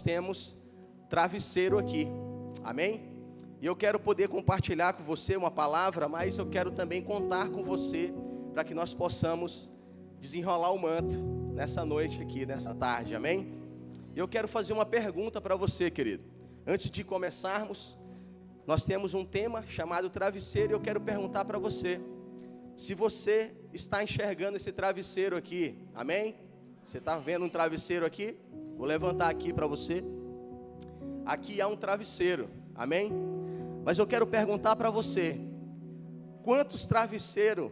temos travesseiro aqui, amém? E eu quero poder compartilhar com você uma palavra, mas eu quero também contar com você, para que nós possamos desenrolar o manto nessa noite aqui, nessa tarde, amém? E eu quero fazer uma pergunta para você, querido. Antes de começarmos, nós temos um tema chamado travesseiro, e eu quero perguntar para você, se você está enxergando esse travesseiro aqui, amém? Você está vendo um travesseiro aqui? Vou levantar aqui para você. Aqui há um travesseiro, amém? Mas eu quero perguntar para você, quantos travesseiros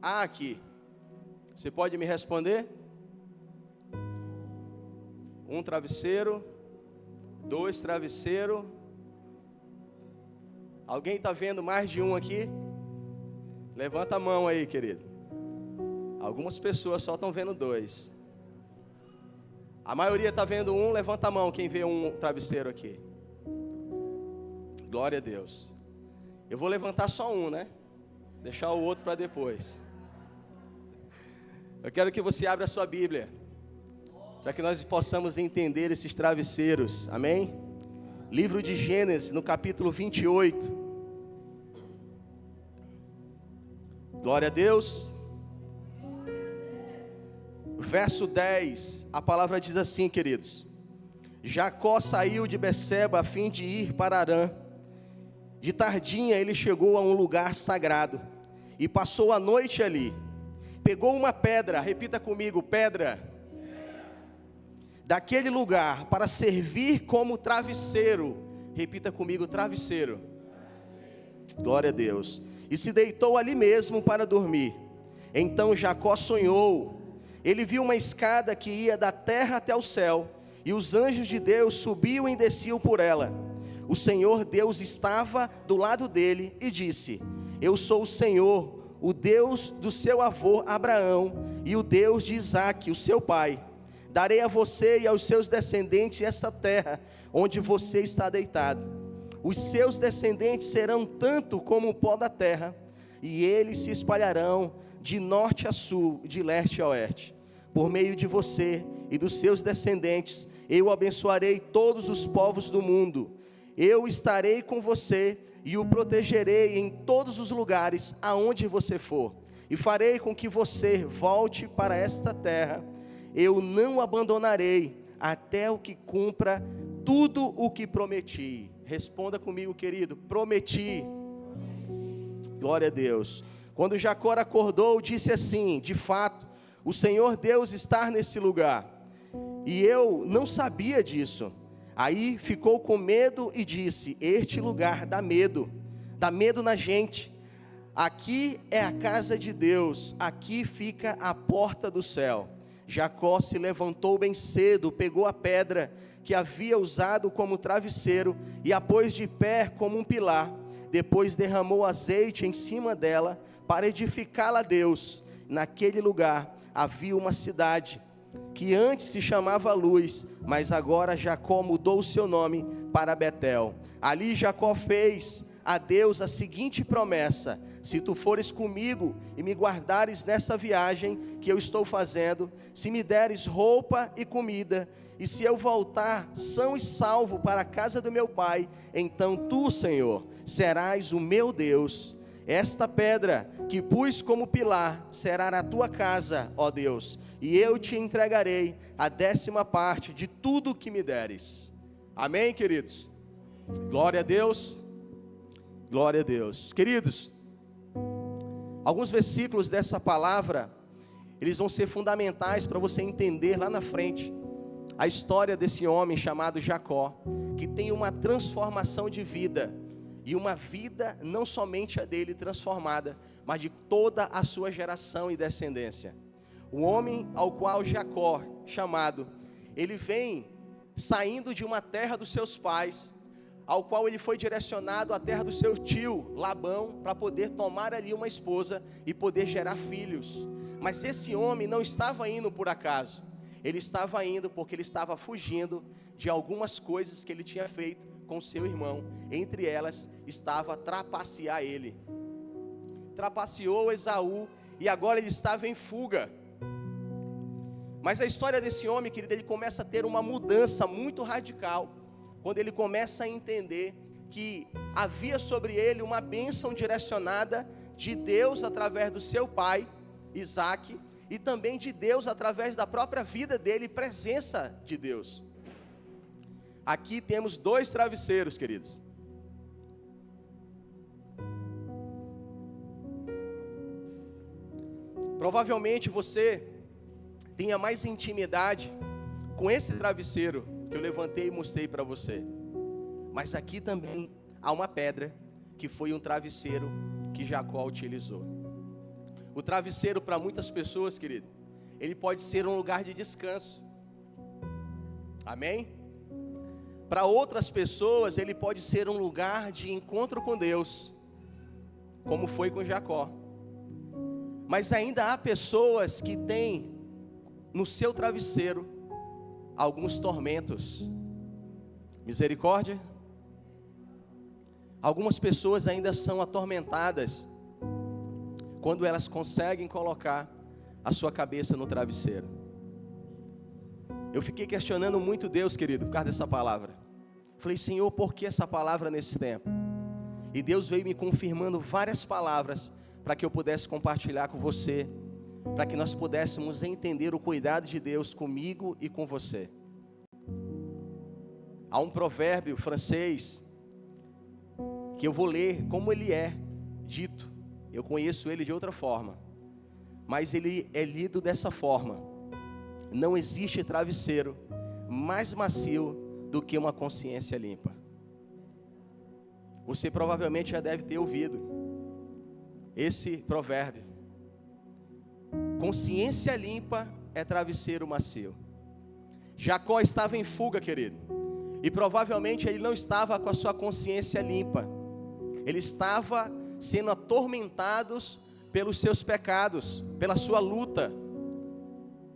há aqui? Você pode me responder? Um travesseiro, dois travesseiros. Alguém está vendo mais de um aqui? Levanta a mão aí, querido. Algumas pessoas só estão vendo dois. A maioria está vendo um, levanta a mão quem vê um travesseiro aqui. Glória a Deus. Eu vou levantar só um, né? Deixar o outro para depois. Eu quero que você abra a sua Bíblia, para que nós possamos entender esses travesseiros, amém? Livro de Gênesis, no capítulo 28. Glória a Deus. Verso 10, a palavra diz assim, queridos: Jacó saiu de Beceba a fim de ir para Harã. De tardinha ele chegou a um lugar sagrado e passou a noite ali. Pegou uma pedra, repita comigo, pedra, daquele lugar para servir como travesseiro. Repita comigo, travesseiro. Glória a Deus. E se deitou ali mesmo para dormir. Então Jacó sonhou. Ele viu uma escada que ia da terra até o céu, e os anjos de Deus subiam e desciam por ela. O Senhor Deus estava do lado dele e disse: Eu sou o Senhor, o Deus do seu avô Abraão e o Deus de Isaque, o seu pai. Darei a você e aos seus descendentes essa terra onde você está deitado. Os seus descendentes serão tanto como o pó da terra, e eles se espalharão de norte a sul, de leste a oeste. Por meio de você e dos seus descendentes, eu abençoarei todos os povos do mundo. Eu estarei com você e o protegerei em todos os lugares aonde você for. E farei com que você volte para esta terra. Eu não o abandonarei até o que cumpra tudo o que prometi. Responda comigo, querido, prometi. Glória a Deus. Quando Jacó acordou, disse assim: de fato, o Senhor Deus está nesse lugar, e eu não sabia disso. Aí ficou com medo e disse: este lugar dá medo na gente. Aqui é a casa de Deus, aqui fica a porta do céu. Jacó se levantou bem cedo, pegou a pedra que havia usado como travesseiro e a pôs de pé como um pilar. Depois derramou azeite em cima dela para edificá-la a Deus. Naquele lugar havia uma cidade que antes se chamava Luz, mas agora Jacó mudou o seu nome para Betel. Ali Jacó fez a Deus a seguinte promessa: se tu fores comigo e me guardares nessa viagem que eu estou fazendo, se me deres roupa e comida, e se eu voltar são e salvo para a casa do meu pai, então tu, Senhor, serás o meu Deus. Esta pedra que pus como pilar será na tua casa, ó Deus, e eu te entregarei a 10ª parte de tudo que me deres. Amém, queridos? Glória a Deus. Glória a Deus. Queridos, alguns versículos dessa palavra, eles vão ser fundamentais para você entender lá na frente a história desse homem chamado Jacó, que tem uma transformação de vida, e uma vida não somente a dele transformada, mas de toda a sua geração e descendência. O homem ao qual Jacó, chamado, ele vem saindo de uma terra dos seus pais, ao qual ele foi direcionado à terra do seu tio Labão, para poder tomar ali uma esposa e poder gerar filhos. Mas esse homem não estava indo por acaso, ele estava indo porque ele estava fugindo de algumas coisas que ele tinha feito com seu irmão. Entre elas estava trapacear ele. Trapaceou Esaú e agora ele estava em fuga. Mas a história desse homem, querido, ele começa a ter uma mudança muito radical, quando ele começa a entender que havia sobre ele uma bênção direcionada de Deus através do seu pai, Isaac, e também de Deus através da própria vida dele, presença de Deus. Aqui temos 2 travesseiros, queridos. Provavelmente você tenha mais intimidade com esse travesseiro que eu levantei e mostrei para você. Mas aqui também há uma pedra que foi um travesseiro que Jacó utilizou. O travesseiro, para muitas pessoas, querido, ele pode ser um lugar de descanso. Amém? Para outras pessoas, ele pode ser um lugar de encontro com Deus, como foi com Jacó. Mas ainda há pessoas que têm no seu travesseiro alguns tormentos. Misericórdia? Algumas pessoas ainda são atormentadas quando elas conseguem colocar a sua cabeça no travesseiro. Eu fiquei questionando muito Deus, querido, por causa dessa palavra. Falei, Senhor, por que essa palavra nesse tempo? E Deus veio me confirmando várias palavras para que eu pudesse compartilhar com você, para que nós pudéssemos entender o cuidado de Deus comigo e com você. Há um provérbio francês que eu vou ler como ele é dito. Eu conheço ele de outra forma, mas ele é lido dessa forma: não existe travesseiro mais macio do que uma consciência limpa. Você provavelmente já deve ter ouvido esse provérbio. Consciência limpa é travesseiro macio. Jacó estava em fuga, querido, e provavelmente ele não estava com a sua consciência limpa. Ele estava sendo atormentado pelos seus pecados, pela sua luta,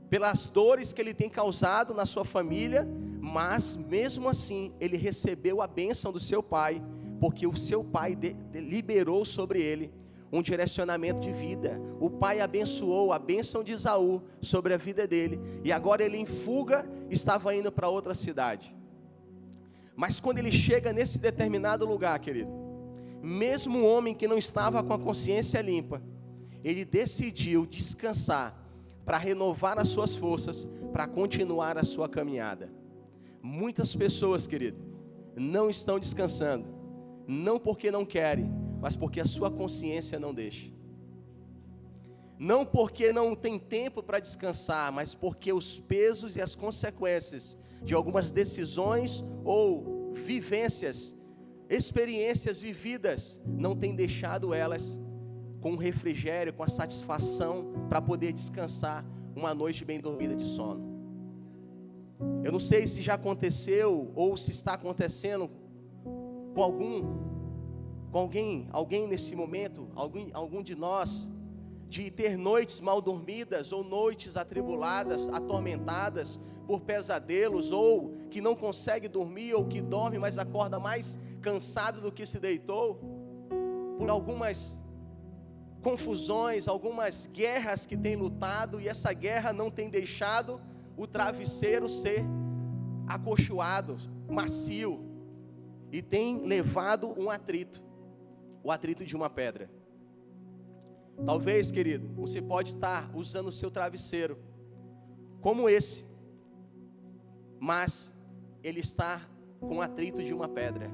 pelas dores que ele tem causado na sua família, mas mesmo assim ele recebeu a bênção do seu pai, porque o seu pai liberou sobre ele um direcionamento de vida. O pai abençoou a bênção de Esaú sobre a vida dele, e agora ele em fuga estava indo para outra cidade. Mas quando ele chega nesse determinado lugar, querido, mesmo um homem que não estava com a consciência limpa, ele decidiu descansar para renovar as suas forças, para continuar a sua caminhada. Muitas pessoas, querido, não estão descansando, não porque não querem, mas porque a sua consciência não deixa. Não porque não tem tempo para descansar, mas porque os pesos e as consequências de algumas decisões ou vivências, experiências vividas, não têm deixado elas com refrigério, com a satisfação para poder descansar uma noite bem dormida de sono. Eu não sei se já aconteceu ou se está acontecendo com alguém nesse momento, algum de nós, de ter noites mal dormidas ou noites atribuladas, atormentadas por pesadelos, ou que não consegue dormir, ou que dorme, mas acorda mais cansado do que se deitou, por algumas confusões, algumas guerras que tem lutado, e essa guerra não tem deixado o travesseiro ser acolchoado, macio, e tem levado um atrito, o atrito de uma pedra. Talvez, querido, você pode estar usando o seu travesseiro como esse, mas ele está com o atrito de uma pedra.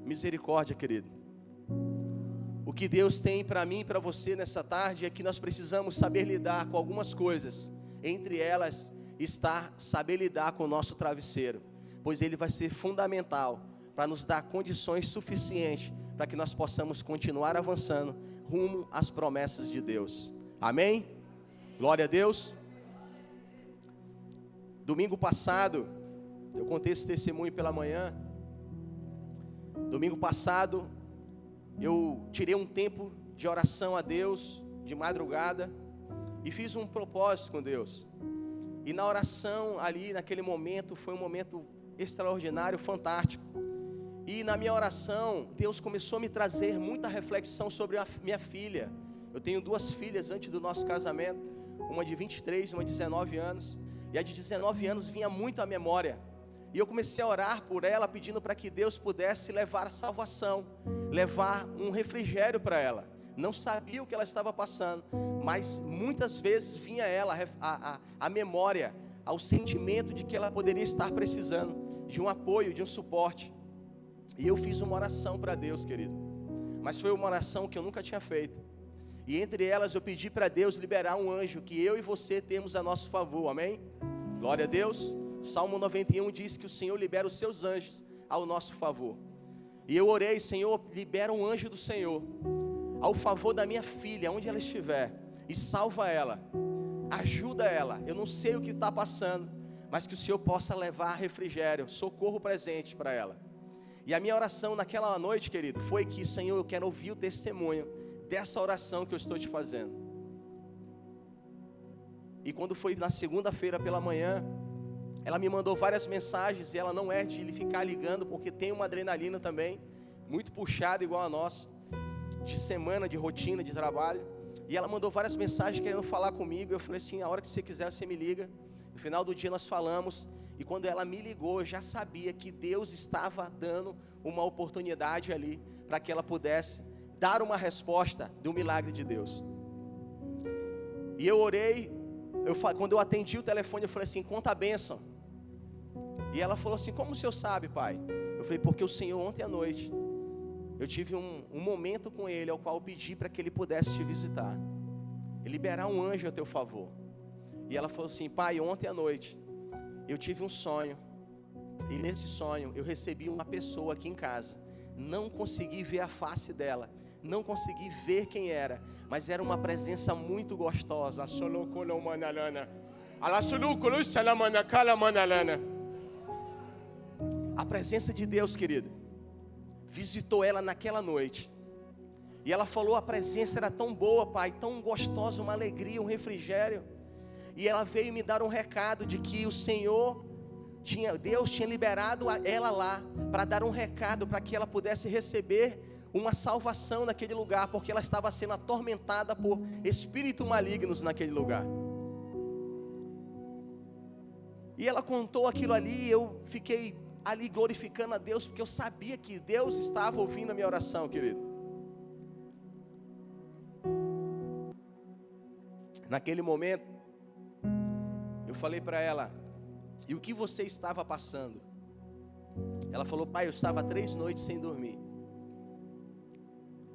Misericórdia, querido. O que Deus tem para mim e para você nessa tarde é que nós precisamos saber lidar com algumas coisas. Entre elas está saber lidar com o nosso travesseiro, pois ele vai ser fundamental para nos dar condições suficientes para que nós possamos continuar avançando rumo às promessas de Deus. Amém? Glória a Deus. Domingo passado, eu contei esse testemunho pela manhã. Domingo passado, eu tirei um tempo de oração a Deus, de madrugada, e fiz um propósito com Deus. E na oração ali, naquele momento, foi um momento extraordinário, fantástico. E na minha oração, Deus começou a me trazer muita reflexão sobre a minha filha. Eu tenho 2 filhas antes do nosso casamento. uma de 23, uma de 19 anos, e a de 19 anos vinha muito à memória, e eu comecei a orar por ela, pedindo para que Deus pudesse levar a salvação, levar um refrigério para ela. Não sabia o que ela estava passando, mas muitas vezes vinha ela a memória, ao sentimento de que ela poderia estar precisando de um apoio, de um suporte. E eu fiz uma oração para Deus, querido, mas foi uma oração que eu nunca tinha feito. E entre elas eu pedi para Deus liberar um anjo que eu e você temos a nosso favor, amém? Glória a Deus. Salmo 91 diz que o Senhor libera os seus anjos ao nosso favor. E eu orei: Senhor, libera um anjo do Senhor ao favor da minha filha, onde ela estiver, e salva ela, ajuda ela. Eu não sei o que está passando, mas que o Senhor possa levar refrigério, socorro presente para ela. E a minha oração naquela noite, querido, foi que: Senhor, eu quero ouvir o testemunho dessa oração que eu estou te fazendo. E quando foi na segunda-feira pela manhã, ela me mandou várias mensagens, e ela não é de ficar ligando, porque tem uma adrenalina também, muito puxada igual a nossa, de semana, de rotina, de trabalho. E ela mandou várias mensagens querendo falar comigo. Eu falei assim: a hora que você quiser, você me liga. No final do dia nós falamos, e quando ela me ligou, eu já sabia que Deus estava dando uma oportunidade ali, para que ela pudesse dar uma resposta do milagre de Deus. E eu orei, quando eu atendi o telefone, eu falei assim: conta a bênção. E ela falou assim: como o senhor sabe, pai? Eu falei: porque o Senhor, ontem à noite, eu tive um momento com Ele, ao qual eu pedi para que Ele pudesse te visitar, e liberar um anjo a teu favor. E ela falou assim: pai, ontem à noite, eu tive um sonho, e nesse sonho, eu recebi uma pessoa aqui em casa. Não consegui ver a face dela, não consegui ver quem era, mas era uma presença muito gostosa. A presença de Deus, querido, visitou ela naquela noite. E ela falou: a presença era tão boa, pai, tão gostosa, uma alegria, um refrigério. E ela veio me dar um recado de que o Senhor Deus tinha liberado ela lá, para dar um recado, para que ela pudesse receber uma salvação naquele lugar, porque ela estava sendo atormentada por espíritos malignos naquele lugar. E ela contou aquilo ali, e eu fiquei ali glorificando a Deus, porque eu sabia que Deus estava ouvindo a minha oração, querido. Naquele momento, eu falei para ela: e o que você estava passando? Ela falou: pai, eu estava 3 noites sem dormir.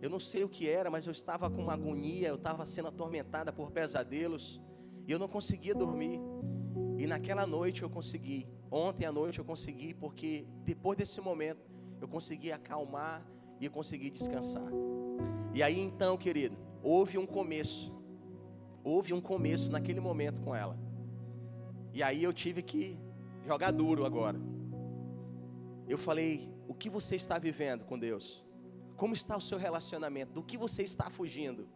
Eu não sei o que era, mas eu estava com uma agonia, eu estava sendo atormentada por pesadelos, e eu não conseguia dormir. E naquela noite eu consegui, ontem à noite eu consegui, porque depois desse momento, eu consegui acalmar e eu consegui descansar. E aí então, querido, houve um começo naquele momento com ela. E aí eu tive que jogar duro agora. Eu falei: o que você está vivendo com Deus? Como está o seu relacionamento? Do que você está fugindo?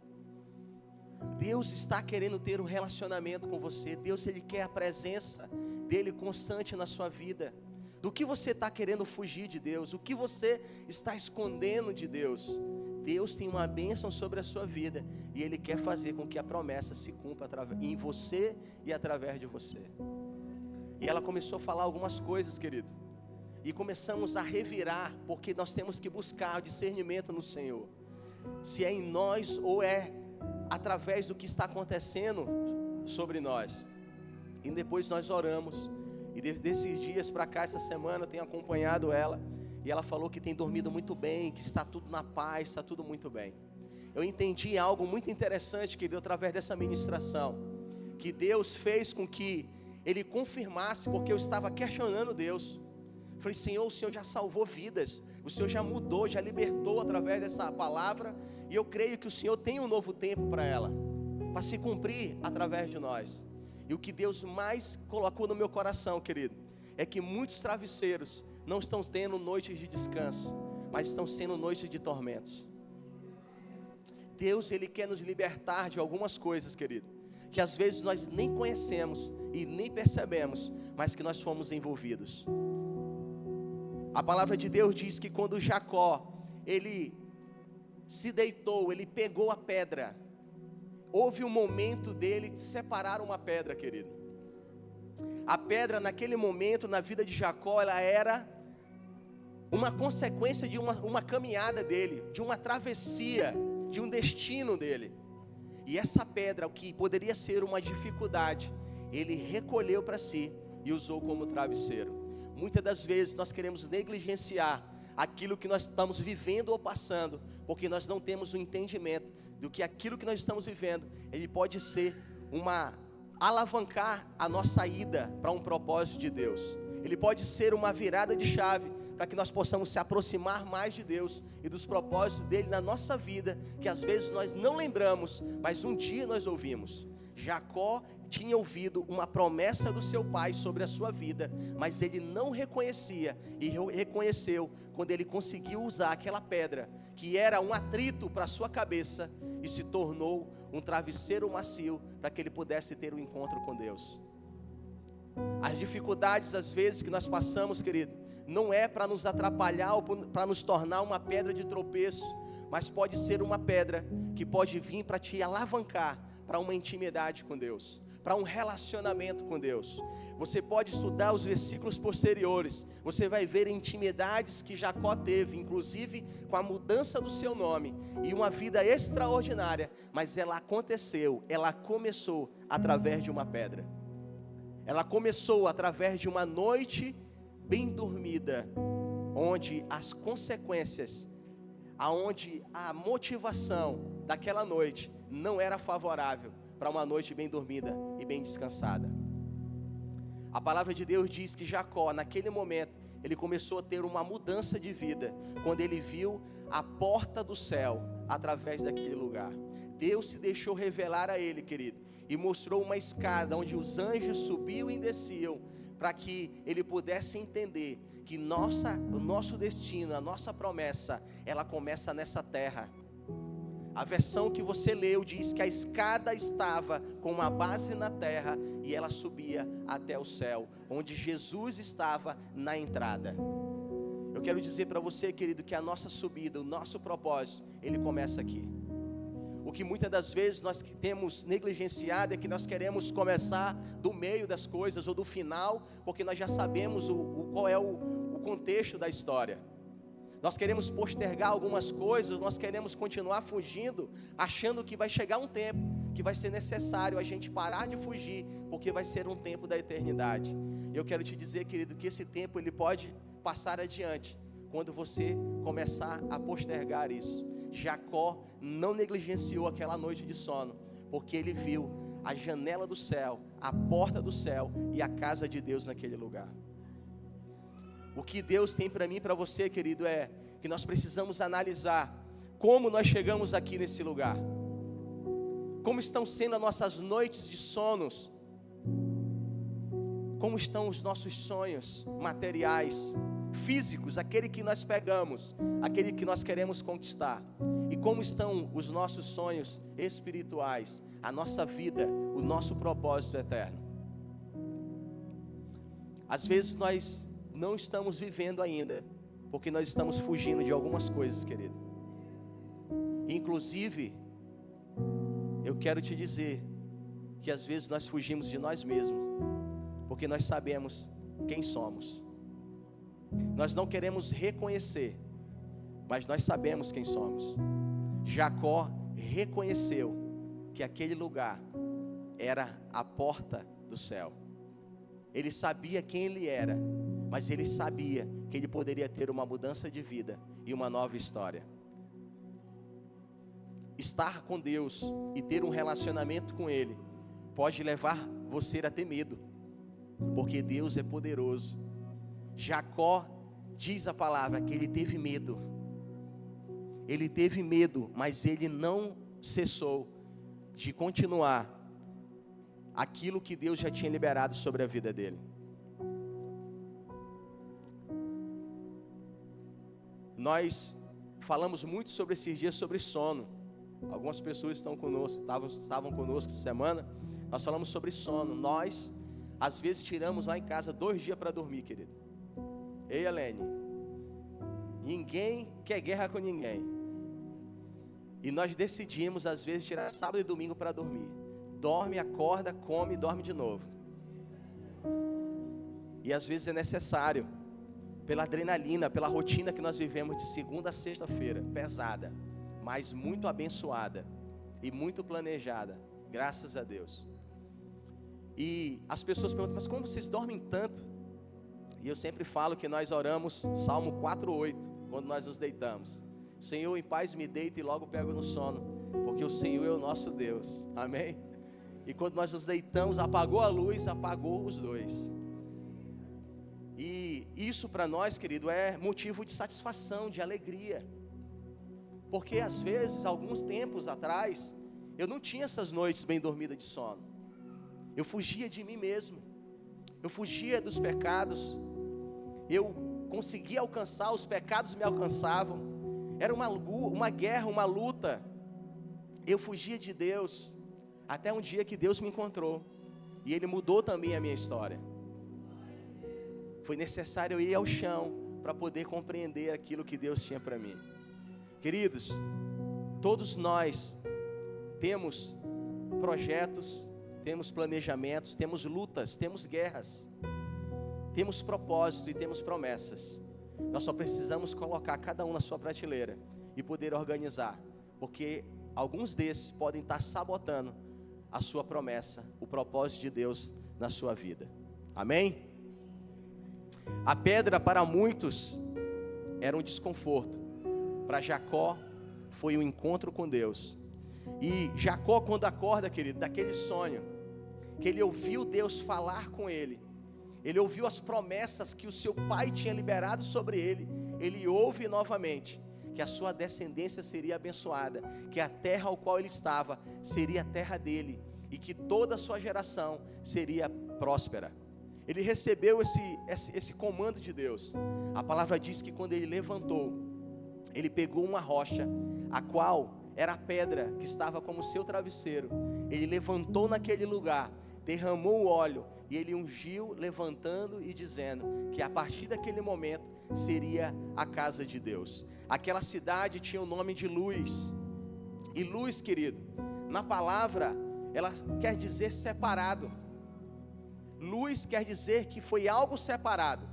Deus está querendo ter um relacionamento com você. Deus, Ele quer a presença dEle constante na sua vida. Do que você está querendo fugir de Deus? O que você está escondendo de Deus? Deus tem uma bênção sobre a sua vida, e Ele quer fazer com que a promessa se cumpra em você e através de você. E ela começou a falar algumas coisas, querido, e começamos a revirar, porque nós temos que buscar discernimento no Senhor, se é em nós ou é através do que está acontecendo sobre nós. E depois nós oramos, e desses dias para cá, essa semana eu tenho acompanhado ela, e ela falou que tem dormido muito bem, que está tudo na paz, está tudo muito bem. Eu entendi algo muito interessante, querido, através dessa ministração, que Deus fez com que Ele confirmasse, porque eu estava questionando Deus. Falei: Senhor, o Senhor já salvou vidas, o Senhor já mudou, já libertou através dessa palavra, e eu creio que o Senhor tem um novo tempo para ela, para se cumprir através de nós. E o que Deus mais colocou no meu coração, querido, é que muitos travesseiros não estão tendo noites de descanso, mas estão sendo noites de tormentos. Deus, Ele quer nos libertar de algumas coisas, querido, que às vezes nós nem conhecemos e nem percebemos, mas que nós fomos envolvidos. A palavra de Deus diz que quando Jacó, ele se deitou, ele pegou a pedra, houve um momento dele de separar uma pedra, querido. A pedra naquele momento na vida de Jacó, ela era uma consequência de uma caminhada dele, de uma travessia, de um destino dele. E essa pedra, o que poderia ser uma dificuldade, ele recolheu para si e usou como travesseiro. Muitas das vezes nós queremos negligenciar aquilo que nós estamos vivendo ou passando, porque nós não temos o entendimento do que aquilo que nós estamos vivendo, ele pode ser alavancar a nossa ida para um propósito de Deus. Ele pode ser uma virada de chave para que nós possamos se aproximar mais de Deus e dos propósitos dele na nossa vida, que às vezes nós não lembramos, mas um dia nós ouvimos. Jacó tinha ouvido uma promessa do seu pai sobre a sua vida, mas ele não reconhecia, e reconheceu quando ele conseguiu usar aquela pedra, que era um atrito para a sua cabeça, e se tornou um travesseiro macio, para que ele pudesse ter um encontro com Deus. As dificuldades às vezes que nós passamos, querido, não é para nos atrapalhar ou para nos tornar uma pedra de tropeço, mas pode ser uma pedra que pode vir para te alavancar para uma intimidade com Deus, para um relacionamento com Deus. Você pode estudar os versículos posteriores, você vai ver intimidades que Jacó teve, inclusive com a mudança do seu nome, e uma vida extraordinária, mas ela começou através de uma pedra. Ela começou através de uma noite bem dormida, onde as consequências, aonde a motivação daquela noite não era favorável para uma noite bem dormida e bem descansada. A palavra de Deus diz que Jacó, naquele momento, ele começou a ter uma mudança de vida, quando ele viu a porta do céu através daquele lugar. Deus se deixou revelar a ele, querido, e mostrou uma escada onde os anjos subiam e desciam, para que ele pudesse entender que o nosso destino, a nossa promessa, ela começa nessa terra. A versão que você leu diz que a escada estava com uma base na terra e ela subia até o céu, onde Jesus estava na entrada. Eu quero dizer para você, querido, que a nossa subida, o nosso propósito, ele começa aqui. O que muitas das vezes nós temos negligenciado é que nós queremos começar do meio das coisas ou do final, porque nós já sabemos qual é o contexto da história. Nós queremos postergar algumas coisas, nós queremos continuar fugindo, achando que vai chegar um tempo que vai ser necessário a gente parar de fugir, porque vai ser um tempo da eternidade. E eu quero te dizer, querido, que esse tempo ele pode passar adiante, quando você começar a postergar isso. Jacó não negligenciou aquela noite de sono, porque ele viu a janela do céu, a porta do céu e a casa de Deus naquele lugar. O que Deus tem para mim e para você, querido, é que nós precisamos analisar como nós chegamos aqui nesse lugar. Como estão sendo as nossas noites de sonos? Como estão os nossos sonhos materiais, físicos, aquele que nós pegamos, aquele que nós queremos conquistar? E como estão os nossos sonhos espirituais, a nossa vida, o nosso propósito eterno? Às vezes nós não estamos vivendo ainda, porque nós estamos fugindo de algumas coisas, querido. Inclusive, eu quero te dizer que às vezes nós fugimos de nós mesmos, porque nós sabemos quem somos. Nós não queremos reconhecer, mas nós sabemos quem somos. Jacó reconheceu que aquele lugar era a porta do céu. Ele sabia quem ele era, mas ele sabia que ele poderia ter uma mudança de vida e uma nova história. Estar com Deus e ter um relacionamento com Ele pode levar você a ter medo, porque Deus é poderoso. Jacó, diz a palavra, que ele teve medo. Ele teve medo, mas ele não cessou de continuar aquilo que Deus já tinha liberado sobre a vida dele. Nós falamos muito sobre esses dias sobre sono. Algumas pessoas estavam conosco essa semana. Nós falamos sobre sono. Nós, às vezes, tiramos lá em casa 2 dias para dormir, querido. Ei, Helene, ninguém quer guerra com ninguém. E nós decidimos, às vezes, tirar sábado e domingo para dormir. Dorme, acorda, come e dorme de novo. E às vezes é necessário, pela adrenalina, pela rotina que nós vivemos de segunda a sexta-feira, pesada, mas muito abençoada e muito planejada, graças a Deus. E as pessoas perguntam, mas como vocês dormem tanto? E eu sempre falo que nós oramos Salmo 4:8, quando nós nos deitamos. Senhor, em paz me deito e logo pego no sono, porque o Senhor é o nosso Deus, amém? E quando nós nos deitamos, apagou a luz, apagou os dois. E isso para nós, querido, é motivo de satisfação, de alegria. Porque às vezes, alguns tempos atrás, eu não tinha essas noites bem dormidas de sono. Eu fugia de mim mesmo. Eu fugia dos pecados. Eu conseguia alcançar, os pecados me alcançavam. Era uma guerra, uma luta. Eu fugia de Deus. Até um dia que Deus me encontrou. E Ele mudou também a minha história. Foi necessário eu ir ao chão para poder compreender aquilo que Deus tinha para mim. Queridos, todos nós temos projetos, temos planejamentos, temos lutas, temos guerras, temos propósito e temos promessas. Nós só precisamos colocar cada um na sua prateleira e poder organizar, porque alguns desses podem estar sabotando a sua promessa, o propósito de Deus na sua vida. Amém? A pedra para muitos era um desconforto. Para Jacó foi um encontro com Deus. E Jacó, quando acorda, querido, daquele sonho, que ele ouviu Deus falar com ele, ele ouviu as promessas que o seu pai tinha liberado sobre ele, ele ouve novamente que a sua descendência seria abençoada, que a terra ao qual ele estava seria a terra dele, e que toda a sua geração seria próspera. Ele recebeu esse comando de Deus. A palavra diz que quando ele levantou, ele pegou uma rocha, a qual era a pedra que estava como seu travesseiro. Ele levantou naquele lugar, derramou o óleo, e ele ungiu, levantando e dizendo que a partir daquele momento seria a casa de Deus. Aquela cidade tinha o nome de Luz. E luz, querido, na palavra, ela quer dizer separado. Luz quer dizer que foi algo separado.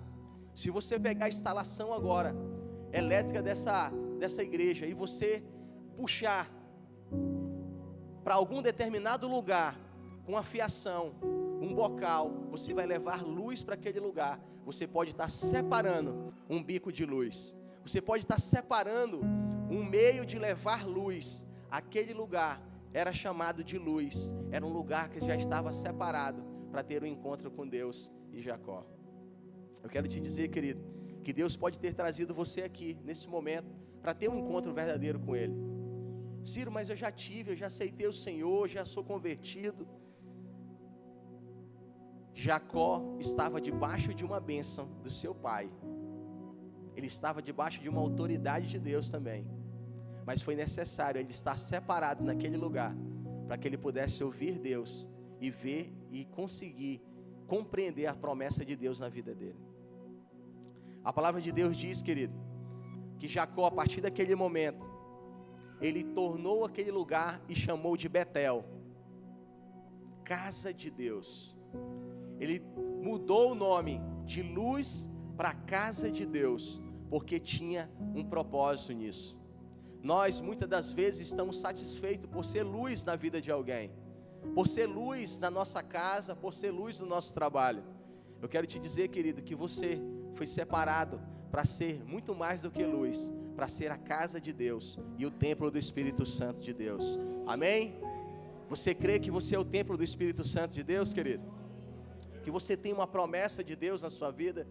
Se você pegar a instalação agora elétrica dessa igreja e você puxar para algum determinado lugar com a fiação, um bocal, você vai levar luz para aquele lugar. Você pode estar separando um bico de luz. Você pode estar separando um meio de levar luz. Aquele lugar era chamado de luz. Era um lugar que já estava separado para ter um encontro com Deus e Jacó. Eu quero te dizer, querido, que Deus pode ter trazido você aqui, nesse momento, para ter um encontro verdadeiro com Ele. Ciro, mas eu já tive, eu já aceitei o Senhor, já sou convertido. Jacó estava debaixo de uma bênção do seu pai. Ele estava debaixo de uma autoridade de Deus também. Mas foi necessário ele estar separado naquele lugar, para que ele pudesse ouvir Deus e ver e conseguir compreender a promessa de Deus na vida dele. A palavra de Deus diz, querido, que Jacó, a partir daquele momento, ele tornou aquele lugar e chamou de Betel, casa de Deus. Ele mudou o nome de Luz para casa de Deus, porque tinha um propósito nisso. Nós muitas das vezes estamos satisfeitos por ser luz na vida de alguém, por ser luz na nossa casa, por ser luz no nosso trabalho. Eu quero te dizer, querido, que você foi separado para ser muito mais do que luz, para ser a casa de Deus e o templo do Espírito Santo de Deus. Amém? Você crê que você é o templo do Espírito Santo de Deus, querido? Que você tem uma promessa de Deus na sua vida?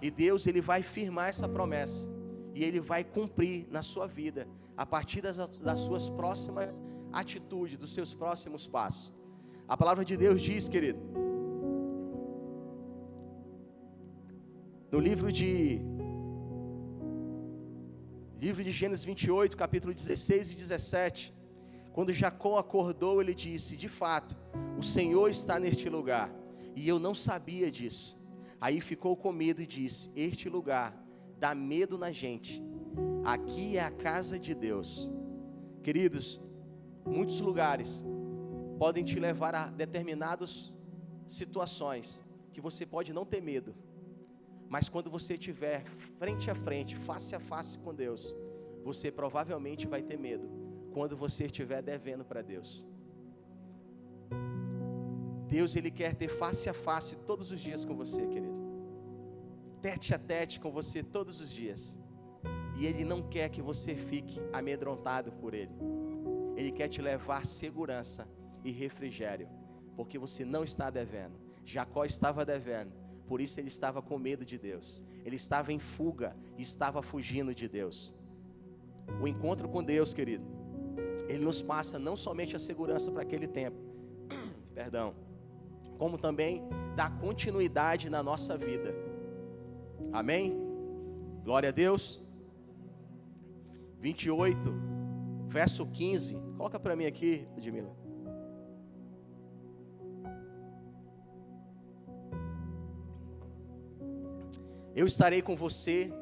E Deus, Ele vai firmar essa promessa, e Ele vai cumprir na sua vida, a partir das suas próximas atitudes, dos seus próximos passos. A palavra de Deus diz, querido, no livro de Gênesis 28, capítulo 16 e 17, quando Jacó acordou, ele disse: de fato, o Senhor está neste lugar, e eu não sabia disso. Aí ficou com medo e disse: este lugar dá medo na gente, aqui é a casa de Deus. Queridos, muitos lugares podem te levar a determinadas situações que você pode não ter medo, mas quando você estiver frente a frente, face a face com Deus, você provavelmente vai ter medo quando você estiver devendo para Deus. Deus, Ele quer ter face a face todos os dias com você, querido, tete a tete com você todos os dias, e Ele não quer que você fique amedrontado por Ele. Ele quer te levar segurança e refrigério, porque você não está devendo. Jacó estava devendo, por isso ele estava com medo de Deus, ele estava em fuga, estava fugindo de Deus. O encontro com Deus, querido, Ele nos passa não somente a segurança para aquele tempo, como também dá continuidade na nossa vida. Amém? Glória a Deus. 28, verso 15, coloca para mim aqui, Edmila. Eu estarei com você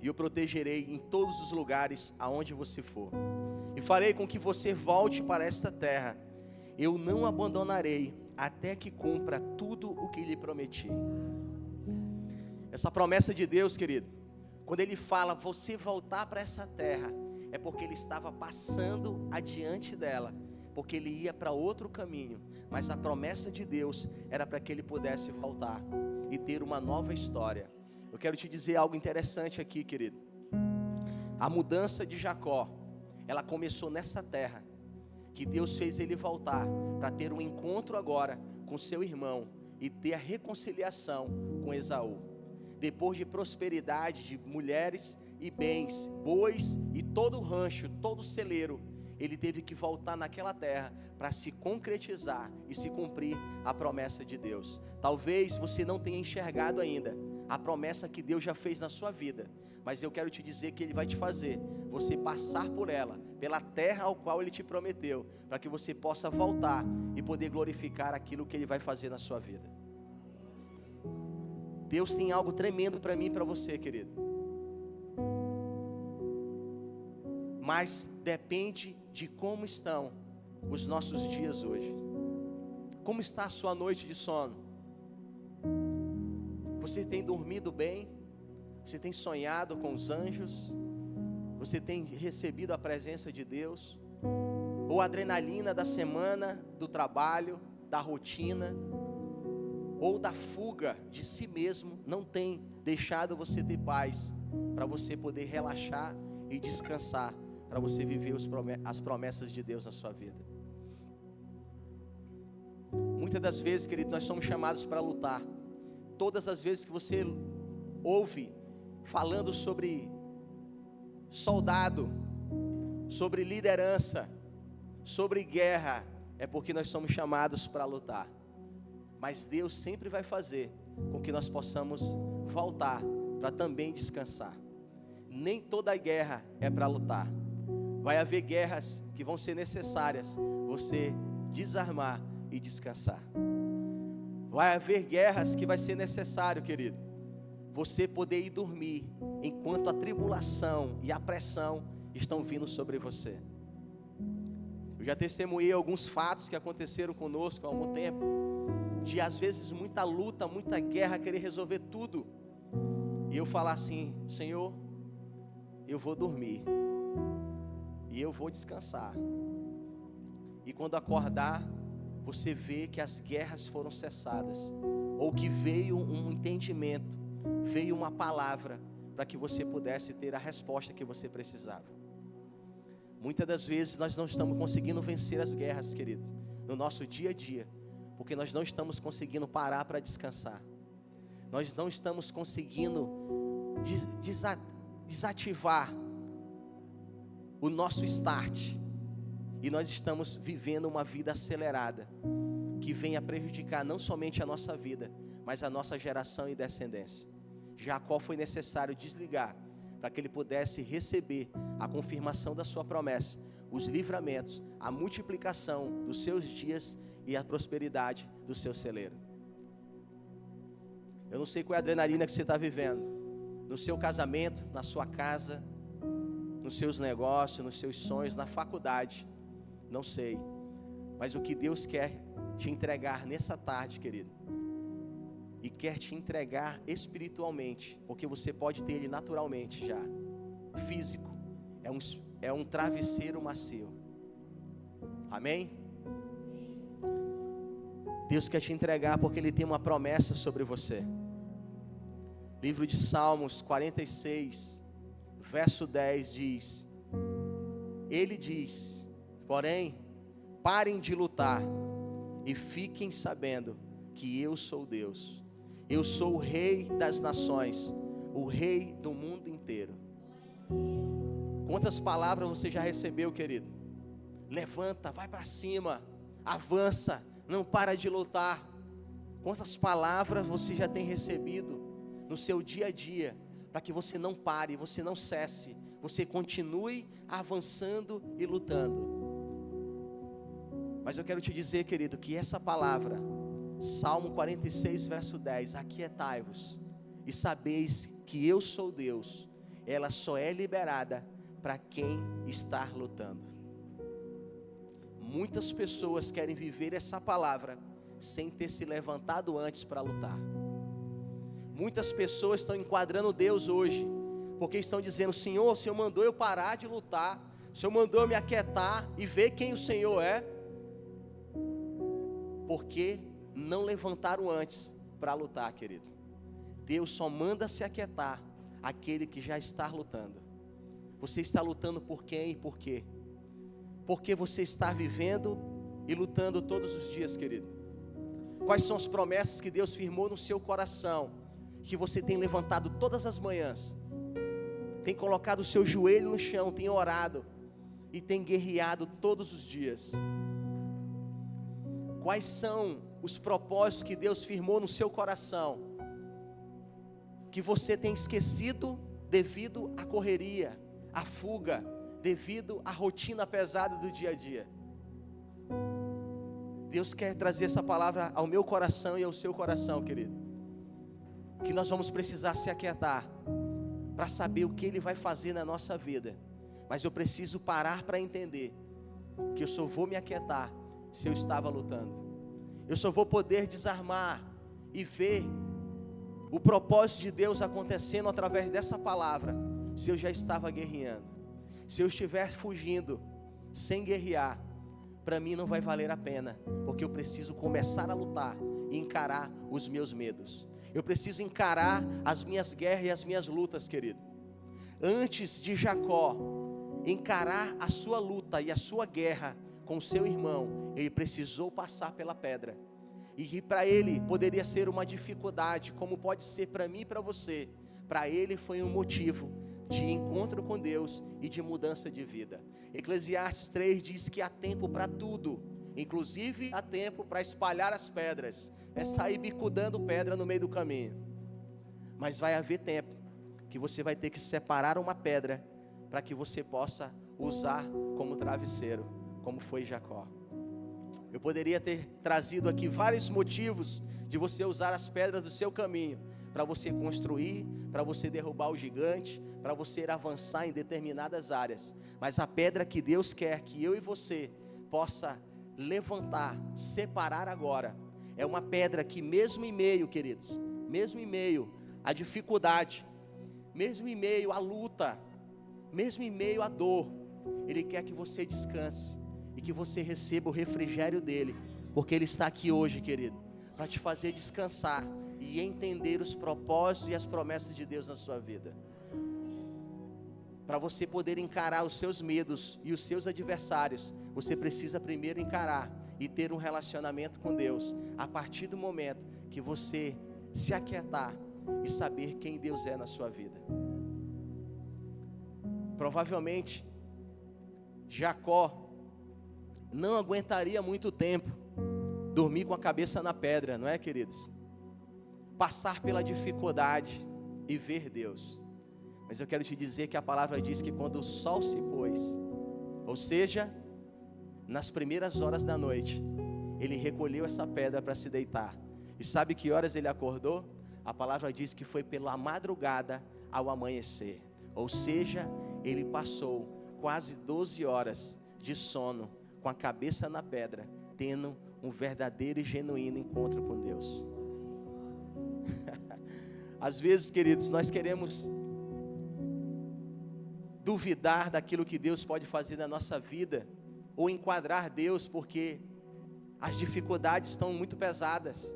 e o protegerei em todos os lugares aonde você for, e farei com que você volte para esta terra. Eu não abandonarei até que cumpra tudo o que lhe prometi. Essa promessa de Deus, querido, quando Ele fala você voltar para essa terra, é porque Ele estava passando adiante dela, porque Ele ia para outro caminho, mas a promessa de Deus era para que Ele pudesse voltar e ter uma nova história. Eu quero te dizer algo interessante aqui, querido. A mudança de Jacó, ela começou nessa terra, que Deus fez ele voltar para ter um encontro agora com seu irmão e ter a reconciliação com Esaú. Depois de prosperidade, de mulheres e bens, bois e todo o rancho, todo o celeiro, ele teve que voltar naquela terra para se concretizar e se cumprir a promessa de Deus. Talvez você não tenha enxergado ainda a promessa que Deus já fez na sua vida, mas eu quero te dizer que Ele vai te fazer você passar por ela, pela terra ao qual Ele te prometeu, para que você possa voltar e poder glorificar aquilo que Ele vai fazer na sua vida. Deus tem algo tremendo para mim e para você, querido, mas depende de como estão os nossos dias hoje. Como está a sua noite de sono? Você tem dormido bem? Você tem sonhado com os anjos? Você tem recebido a presença de Deus? Ou a adrenalina da semana, do trabalho, da rotina, ou da fuga de si mesmo, não tem deixado você ter paz, para você poder relaxar e descansar, para você viver as promessas de Deus na sua vida? Muitas das vezes, querido, nós somos chamados para lutar. Todas as vezes que você ouve falando sobre soldado, sobre liderança, sobre guerra, é porque nós somos chamados para lutar. Mas Deus sempre vai fazer com que nós possamos voltar para também descansar. Nem toda guerra é para lutar. Vai haver guerras que vão ser necessárias você desarmar e descansar. Vai haver guerras que vai ser necessário, querido, você poder ir dormir enquanto a tribulação e a pressão estão vindo sobre você. Eu já testemunhei alguns fatos que aconteceram conosco há algum tempo, de às vezes muita luta, muita guerra, querer resolver tudo, e eu falar assim: Senhor, eu vou dormir e eu vou descansar. E quando acordar, você vê que as guerras foram cessadas, ou que veio um entendimento, veio uma palavra para que você pudesse ter a resposta que você precisava. Muitas das vezes nós não estamos conseguindo vencer as guerras, queridos, no nosso dia a dia, porque nós não estamos conseguindo parar para descansar. Nós não estamos conseguindo desativar o nosso start, e nós estamos vivendo uma vida acelerada, que vem a prejudicar não somente a nossa vida, mas a nossa geração e descendência. Jacó foi necessário desligar, para que ele pudesse receber a confirmação da sua promessa, os livramentos, a multiplicação dos seus dias e a prosperidade do seu celeiro. Eu não sei qual é a adrenalina que você está vivendo, no seu casamento, na sua casa, nos seus negócios, nos seus sonhos, na faculdade, não sei. Mas o que Deus quer te entregar nessa tarde, querido, e quer te entregar espiritualmente, porque você pode ter ele naturalmente já, físico, é um travesseiro macio. Amém? Deus quer te entregar porque ele tem uma promessa sobre você. Livro de Salmos 46, verso 10 diz: ele diz, porém, parem de lutar e fiquem sabendo que eu sou Deus. Eu sou o Rei das nações, o Rei do mundo inteiro. Quantas palavras você já recebeu, querido? Levanta, vai para cima, avança, não para de lutar. Quantas palavras você já tem recebido no seu dia a dia, para que você não pare, você não cesse, você continue avançando e lutando. Mas eu quero te dizer, querido, que essa palavra, Salmo 46, verso 10, aquietai-vos e sabeis que eu sou Deus, ela só é liberada para quem está lutando. Muitas pessoas querem viver essa palavra sem ter se levantado antes para lutar. Muitas pessoas estão enquadrando Deus hoje, porque estão dizendo: Senhor, o Senhor mandou eu parar de lutar, o Senhor mandou eu me aquietar e ver quem o Senhor é, porque não levantaram antes para lutar, querido. Deus só manda se aquietar aquele que já está lutando. Você está lutando por quem e por quê? Porque você está vivendo e lutando todos os dias, querido. Quais são as promessas que Deus firmou no seu coração, que você tem levantado todas as manhãs, tem colocado o seu joelho no chão, tem orado e tem guerreado todos os dias? Quais são os propósitos que Deus firmou no seu coração, que você tem esquecido devido à correria, à fuga, devido à rotina pesada do dia a dia? Deus quer trazer essa palavra ao meu coração e ao seu coração, querido, que nós vamos precisar se aquietar para saber o que Ele vai fazer na nossa vida. Mas eu preciso parar para entender que eu só vou me aquietar se eu estava lutando. Eu só vou poder desarmar e ver o propósito de Deus acontecendo através dessa palavra se eu já estava guerreando. Se eu estiver fugindo sem guerrear, para mim não vai valer a pena, porque eu preciso começar a lutar e encarar os meus medos. Eu preciso encarar as minhas guerras e as minhas lutas, querido. Antes de Jacó encarar a sua luta e a sua guerra com seu irmão, ele precisou passar pela pedra. E que para ele poderia ser uma dificuldade, como pode ser para mim e para você, para ele foi um motivo de encontro com Deus e de mudança de vida. Eclesiastes 3 diz que há tempo para tudo, inclusive há tempo para espalhar as pedras, é sair bicudando pedra no meio do caminho. Mas vai haver tempo que você vai ter que separar uma pedra para que você possa usar como travesseiro, como foi Jacó. Eu poderia ter trazido aqui vários motivos de você usar as pedras do seu caminho, para você construir, para você derrubar o gigante, para você avançar em determinadas áreas. Mas a pedra que Deus quer que eu e você possa levantar, separar agora, é uma pedra que mesmo em meio, queridos, mesmo em meio à dificuldade, mesmo em meio à luta, mesmo em meio à dor, Ele quer que você descanse e que você receba o refrigério dEle, porque Ele está aqui hoje, querido, para te fazer descansar e entender os propósitos e as promessas de Deus na sua vida. Para você poder encarar os seus medos e os seus adversários, você precisa primeiro encarar e ter um relacionamento com Deus, a partir do momento que você se aquietar e saber quem Deus é na sua vida. Provavelmente Jacó não aguentaria muito tempo dormir com a cabeça na pedra, não é, queridos? Passar pela dificuldade e ver Deus. Mas eu quero te dizer que a palavra diz que quando o sol se pôs, ou seja, nas primeiras horas da noite, ele recolheu essa pedra para se deitar. E sabe que horas ele acordou? A palavra diz que foi pela madrugada ao amanhecer. Ou seja, ele passou quase 12 horas de sono, com a cabeça na pedra, tendo um verdadeiro e genuíno encontro com Deus. Às vezes, queridos, nós queremos duvidar daquilo que Deus pode fazer na nossa vida, ou enquadrar Deus, porque as dificuldades estão muito pesadas,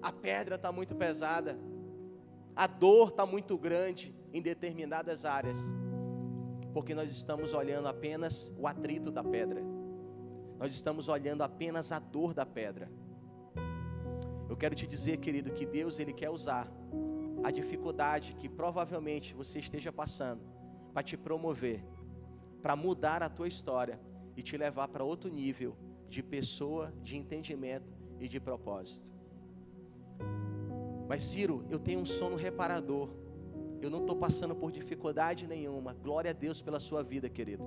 a pedra está muito pesada, a dor está muito grande em determinadas áreas, porque nós estamos olhando apenas o atrito da pedra, nós estamos olhando apenas a dor da pedra. Eu quero te dizer, querido, que Deus, Ele quer usar a dificuldade que provavelmente você esteja passando, para te promover, para mudar a tua história e te levar para outro nível de pessoa, de entendimento e de propósito. Mas Ciro, eu tenho um sono reparador, eu não estou passando por dificuldade nenhuma. Glória a Deus pela sua vida, querido.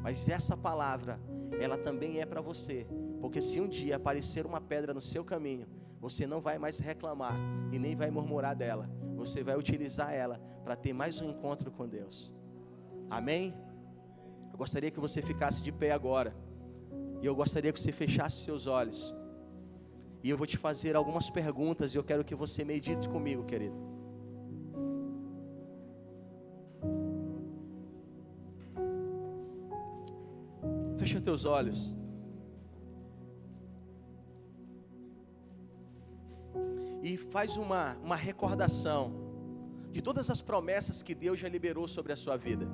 Mas essa palavra, ela também é para você, porque se um dia aparecer uma pedra no seu caminho, você não vai mais reclamar e nem vai murmurar dela, você vai utilizar ela para ter mais um encontro com Deus. Amém? Eu gostaria que você ficasse de pé agora, e eu gostaria que você fechasse seus olhos, e eu vou te fazer algumas perguntas, e eu quero que você medite comigo, querido. Fecha teus olhos. E faz uma recordação de todas as promessas que Deus já liberou sobre a sua vida.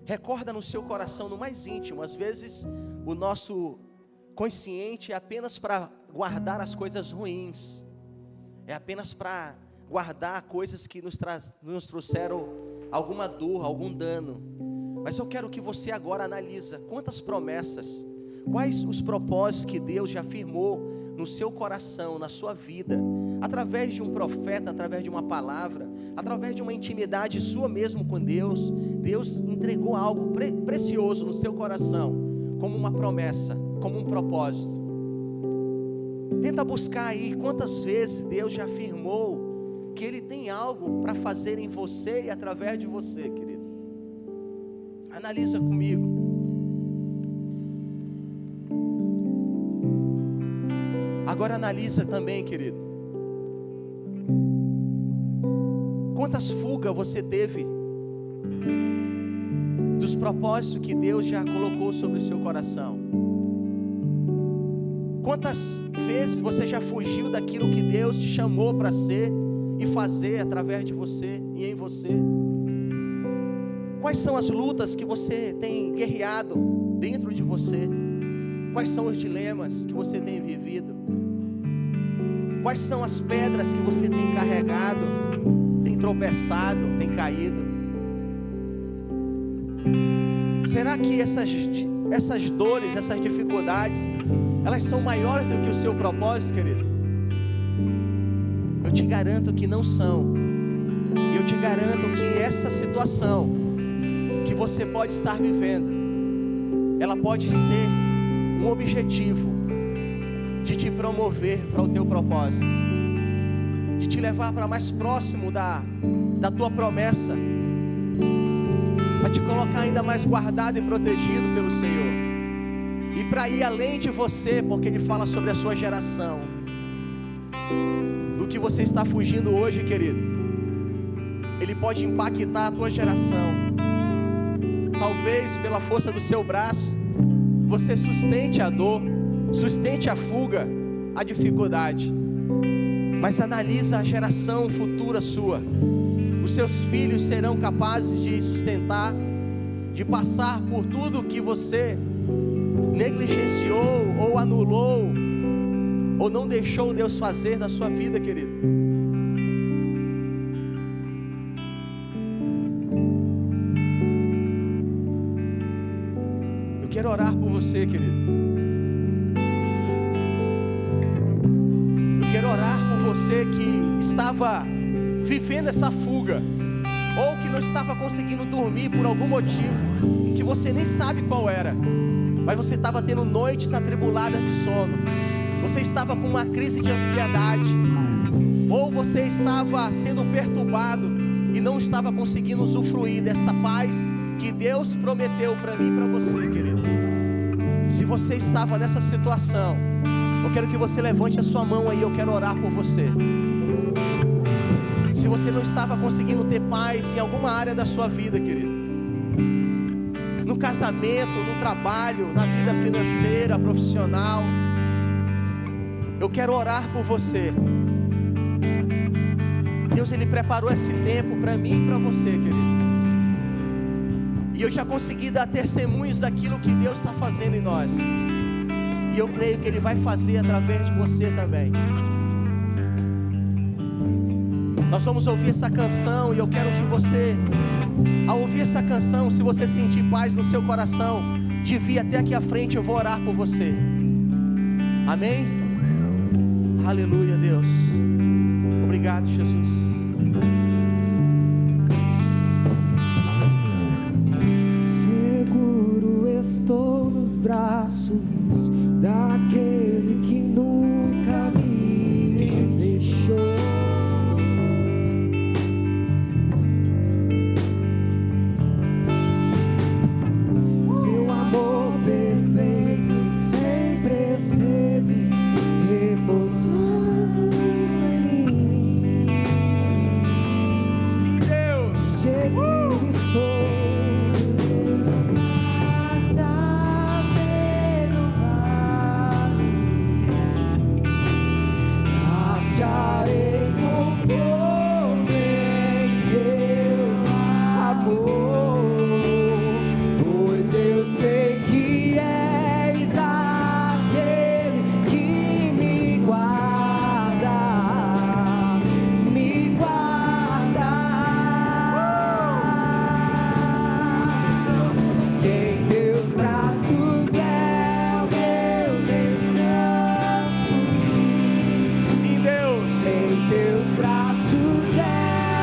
Recorda no seu coração, no mais íntimo. Às vezes o nosso consciente é apenas para guardar as coisas ruins, é apenas para guardar coisas que nos trouxeram alguma dor, algum dano. Mas eu quero que você agora analisa quantas promessas, quais os propósitos que Deus já afirmou no seu coração, na sua vida, através de um profeta, através de uma palavra, através de uma intimidade sua mesmo com Deus. Deus entregou algo precioso no seu coração, como uma promessa, como um propósito. Tenta buscar aí quantas vezes Deus já afirmou que Ele tem algo para fazer em você e através de você, querido. Analisa comigo. Agora analisa também, querido, quantas fugas você teve dos propósitos que Deus já colocou sobre o seu coração. Quantas vezes você já fugiu daquilo que Deus te chamou para ser e fazer através de você e em você. Quais são as lutas que você tem guerreado dentro de você? Quais são os dilemas que você tem vivido? Quais são as pedras que você tem carregado, tem tropeçado, tem caído? Será que essas dores, essas dificuldades, elas são maiores do que o seu propósito, querido? Eu te garanto que não são. Eu te garanto que essa situação que você pode estar vivendo, ela pode ser um objetivo de te promover para o teu propósito, de te levar para mais próximo da tua promessa, para te colocar ainda mais guardado e protegido pelo Senhor, e para ir além de você, porque Ele fala sobre a sua geração. Do que você está fugindo hoje, querido, Ele pode impactar a tua geração. Talvez pela força do seu braço você sustente a dor, sustente a fuga, a dificuldade, mas analisa a geração futura sua. Os seus filhos serão capazes de sustentar, de passar por tudo que você negligenciou ou anulou ou não deixou Deus fazer na sua vida, querido. Eu quero orar por você, querido. Eu quero orar por você que estava vivendo essa fuga, ou que não estava conseguindo dormir por algum motivo, que você nem sabe qual era, mas você estava tendo noites atribuladas de sono, você estava com uma crise de ansiedade, ou você estava sendo perturbado e não estava conseguindo usufruir dessa paz que Deus prometeu para mim e para você, querido. Se você estava nessa situação, eu quero que você levante a sua mão aí, eu quero orar por você. Se você não estava conseguindo ter paz em alguma área da sua vida, querido, no casamento, no trabalho, na vida financeira, profissional, eu quero orar por você. Deus, Ele preparou esse tempo para mim e para você, querido. E eu já consegui dar testemunhos daquilo que Deus está fazendo em nós. E eu creio que Ele vai fazer através de você também. Nós vamos ouvir essa canção e eu quero que você, ao ouvir essa canção, se você sentir paz no seu coração, de vir até aqui à frente, eu vou orar por você. Amém? Aleluia, Deus. Obrigado, Jesus. Seguro estou nos braços daquele que nunca me deixou. Seu amor perfeito sempre esteve repousando em mim. Sim, Deus. Seguro estou